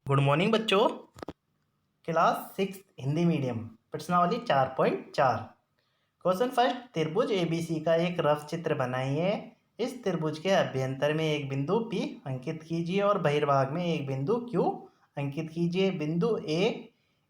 Good morning बच्चों। Class 6 Hindi medium प्रश्नावली 4.4। Question first, त्रिभुज एबीसी का एक रफ चित्र बनाइए। इस त्रिभुज के अभ्यंतर में एक बिंदु P अंकित कीजिए और बहिर्भाग में एक बिंदु Q अंकित कीजिए। बिंदु A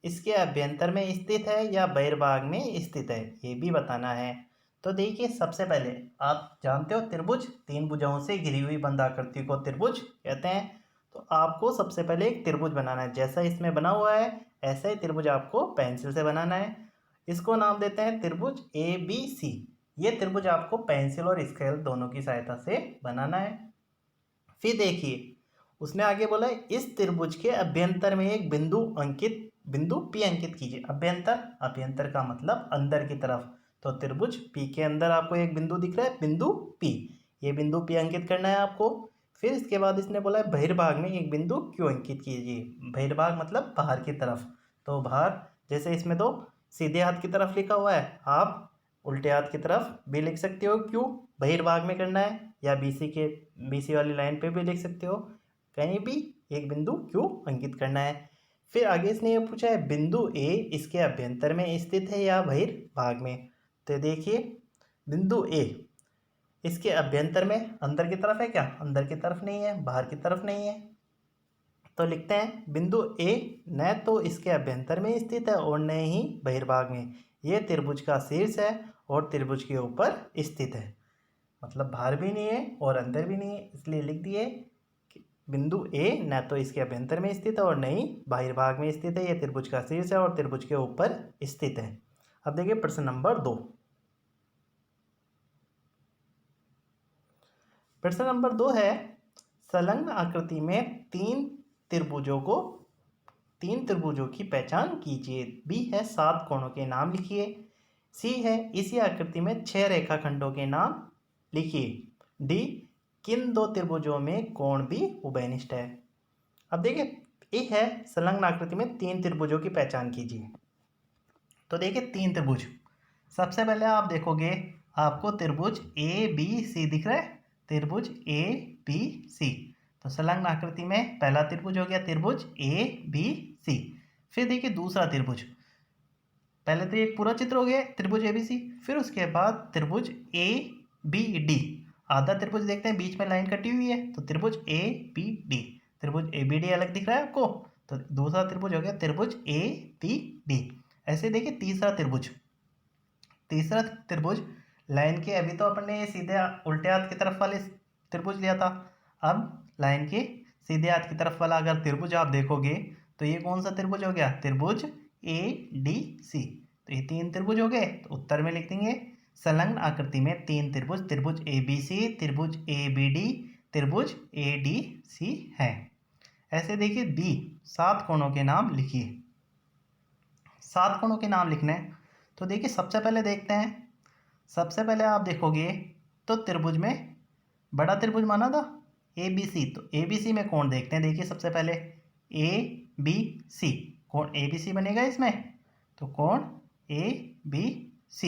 इसके अभ्यंतर में स्थित है या बहिर्भाग में स्थित है, ये भी बताना है। तो देखिए, सबसे पहले आप जानते हो त्रिभुज तीन भुजाओं से घिरी हुई बंद आकृति को त्रिभुज कहते हैं। तो आपको सबसे पहले एक त्रिभुज बनाना है, जैसा इसमें बना हुआ है ऐसा ही त्रिभुज आपको पेंसिल से बनाना है। इसको नाम देते हैं त्रिभुज ABC। ये त्रिभुज आपको पेंसिल और स्केल दोनों की सहायता से बनाना है। फिर देखिए, उसने आगे बोला है इस त्रिभुज के अभ्यंतर में एक बिंदु P अंकित कीजिए। अभ्यंतर का मतलब अंदर की तरफ। तो त्रिभुज P के अंदर आपको एक बिंदु दिख रहा है, बिंदु P। ये बिंदु P अंकित करना है आपको। फिर इसके बाद इसने बोला है बहिर्भाग में एक बिंदु Q अंकित कीजिए। बहिर्भाग मतलब बाहर की तरफ। तो बाहर, जैसे इसमें तो सीधे हाथ की तरफ लिखा हुआ है, आप उल्टे हाथ की तरफ भी लिख सकते हो Q। बहिर्भाग में करना है, या BC वाली लाइन पे भी लिख सकते हो। कहीं भी एक बिंदु Q अंकित करना है। फिर आगे इसने ये पूछा है बिंदु A इसके अभ्यंतर में स्थित है या बहिर्भाग में। तो देखिए, बिंदु A इसके अभ्यंतर में अंदर की तरफ है क्या? अंदर की तरफ नहीं है, बाहर की तरफ नहीं है। तो लिखते हैं बिंदु A न तो इसके अभ्यंतर में स्थित है और न ही बहिर्भाग में। यह त्रिभुज का शीर्ष है और त्रिभुज के ऊपर स्थित है। मतलब बाहर भी नहीं है और अंदर भी नहीं है, इसलिए लिख दिए कि बिंदु A न तो इसके अभ्यंतर में स्थित है और न ही बहिर्भाग में स्थित है। यह त्रिभुज का शीर्ष है और त्रिभुज के ऊपर स्थित है। अब देखिए प्रश्न नंबर 2। प्रश्न नंबर 2 है, संलग्न आकृति में तीन त्रिभुजों की पहचान कीजिए। बी है 7 कोणों के नाम लिखिए। सी है इसी आकृति में 6 रेखाखंडों के नाम लिखिए। डी, किन दो त्रिभुजों में कोण भी उभयनिष्ठ है। अब देखिए, ए है संलग्न आकृति में 3 त्रिभुजों की पहचान कीजिए। तो देखिए 3 त्रिभुज, सबसे पहले आप देखोगे आपको त्रिभुज ABC दिख रहा है। त्रिभुज ABC, तो संलग्न आकृति में पहला त्रिभुज हो गया त्रिभुज ABC। फिर देखिए दूसरा त्रिभुज, पहले तो एक पूरा चित्र हो गया त्रिभुज ABC, फिर उसके बाद त्रिभुज ABD। आधा त्रिभुज देखते हैं, बीच में लाइन कटी हुई है, तो त्रिभुज ABD। त्रिभुज ABD अलग दिख रहा है आपको, तो दूसरा त्रिभुज हो गया त्रिभुज ABD। ऐसे देखिए तीसरा त्रिभुज लाइन के, अभी तो अपन ने ये सीधे उल्टे हाथ की तरफ वाले त्रिभुज लिया था। अब लाइन के सीधे हाथ की तरफ वाला अगर त्रिभुज आप देखोगे तो ये कौन सा त्रिभुज हो गया? त्रिभुज ADC। तो ये 3 त्रिभुज हो गए, तो उत्तर में लिख देंगे संलग्न आकृति में 3 त्रिभुज, त्रिभुज ABC, त्रिभुज ABD, त्रिभुज ADC है। ऐसे देखिए बी, 7 कोणों के नाम लिखिए। 7 कोणों के नाम लिखने हैं, तो देखिए सबसे पहले देखते हैं। सबसे पहले आप देखोगे तो त्रिभुज में बड़ा त्रिभुज माना था ABC, तो ABC में कोण देखते हैं। देखिए सबसे पहले ABC, कोण ABC बनेगा इसमें, तो कोण ABC।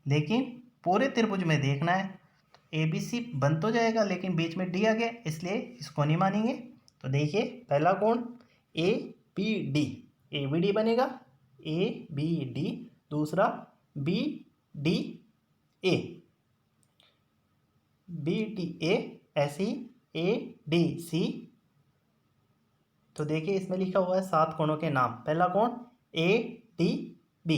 लेकिन पूरे त्रिभुज में देखना है, तो ABC बन तो जाएगा लेकिन बीच में D आ गया, इसलिए इसको नहीं मानेंगे। तो देखिए पहला कोण ABD बनेगा, ABD। दूसरा BDA, ऐसे ही ADC। तो देखिए इसमें लिखा हुआ है 7 कोणों के नाम। पहला कोण ADB,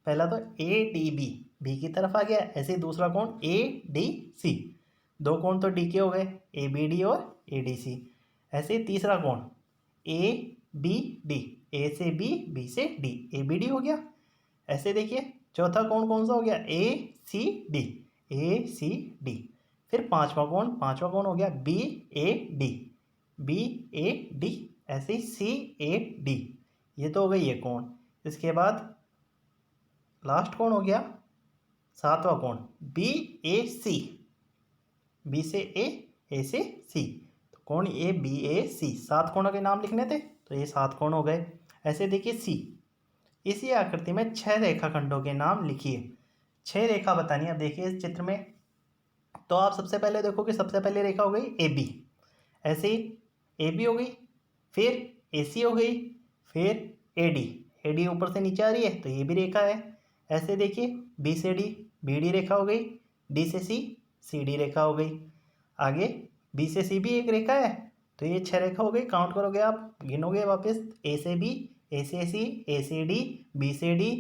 पहला तो ADB B की तरफ आ गया, ऐसे ही दूसरा कोण ADC। 2 कोण तो D के हो गए, ABD और ADC। ऐसे ही तीसरा कोण ABD, A से B से D, ABD हो गया। ऐसे देखिए चौथा कोण कौन सा हो गया? ACD। फिर पांचवा कोण हो गया BAD। ऐसे ही CAD। ये तो हो गई ये कोण। इसके बाद लास्ट कोण हो गया 7वां कोण BAC, B से A से C। तो कोण ABAC, 7 कोणों के नाम लिखने थे, तो ये 7 कोण हो गए। ऐसे देखिए C, इसी आकृति में 6 रेखाखंडों के नाम लिखिए। 6 रेखा बतानी है। अब देखिए इस चित्र में, तो आप सबसे पहले देखोगे सबसे पहले रेखा हो गई AB। ऐसे ही AB हो गई, फिर AC हो गई, फिर AD, AD ऊपर से नीचे आ रही है तो ये भी रेखा है। ऐसे देखिए B से D, BD रेखा हो गई, D से C, CD रेखा हो गई। आगे B से C भी एक रेखा है, तो ये 6 रेखा हो गई। काउंट करोगे आप, गिनोगे वापस, A से B, A से C, A से D, B से D,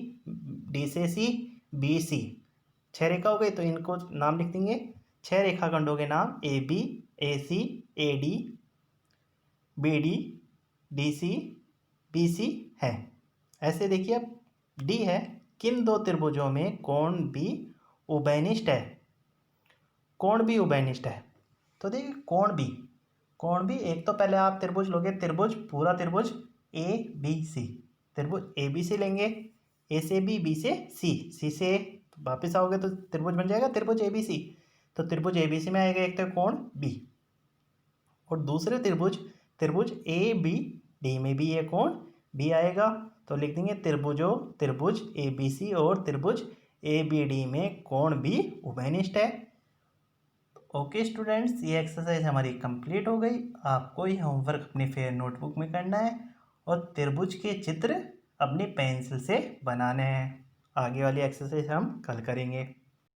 D से C, B C, 6 रेखा हो गई। तो इनको नाम लिख देंगे, 6 रेखाखंडों के नाम AB, AC, AD, BD, DC, BC है। ऐसे देखिए अब D है, किन दो त्रिभुजों में कोण भी उभयनिष्ठ है? कोण भी उभयनिष्ठ है, तो देखिए कोण भी एक तो पहले आप त्रिभुज लोगे, त्रिभुज पूरा त्रिभुज ABC, त्रिभुज ABC लेंगे, A से B, B से C, C से वापस आओगे तो त्रिभुज बन जाएगा त्रिभुज ABC। तो त्रिभुज ABC में आएगा एक तो कोण B, और दूसरे त्रिभुज ABD में भी ये कोण B आएगा। तो लिख देंगे त्रिभुज ABC और त्रिभुज ABD में कोण भी उभयनिष्ठ है। ओके स्टूडेंट्स, ये एक्सरसाइज हमारी कंप्लीट हो गई। आपको ये होमवर्क अपनी फेयर नोटबुक में करना है और त्रिभुज के चित्र अपनी पेंसिल से बनाने हैं। आगे वाली एक्सरसाइज हम कल करेंगे।